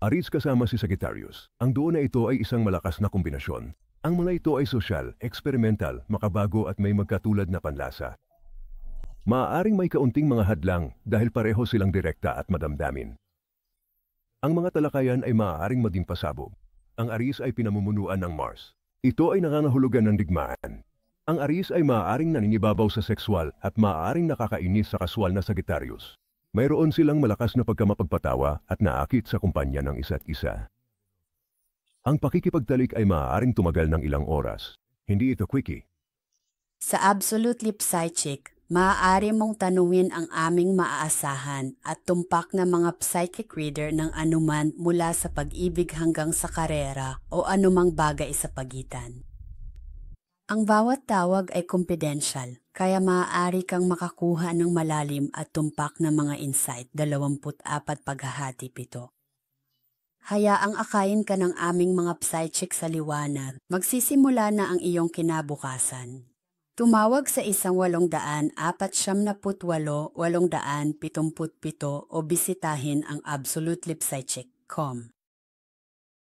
Aries kasama si Sagittarius. Ang duo na ito ay isang malakas na kombinasyon. Ang mga ito ay sosyal, eksperimental, makabago at may magkatulad na panlasa. Maaaring may kaunting mga hadlang dahil pareho silang direkta at madamdamin. Ang mga talakayan ay maaaring maging pasabog. Ang Aries ay pinamumunuan ng Mars. Ito ay nangangahulugan ng digmaan. Ang Aries ay maaaring naninibabaw sa sexual at maaaring nakakainis sa kaswal na Sagittarius. Mayroon silang malakas na pagkamapagpatawa at naakit sa kumpanya ng isa't isa. Ang pakikipagtalik ay maaaring tumagal ng ilang oras. Hindi ito quickie. Sa Absolutely Psychic, maaari mong tanungin ang aming maaasahan at tumpak na mga psychic reader ng anuman mula sa pag-ibig hanggang sa karera o anumang bagay sa pagitan. Ang bawat tawag ay confidential, kaya maaari kang makakuha ng malalim at tumpak na mga insight 24 paghahati 7. Hayaang akayin ka ng aming mga psychic sa liwanag, magsisimula na ang iyong kinabukasan. Tumawag sa 1-800-478-877 o bisitahin ang absolutelypsychic.com.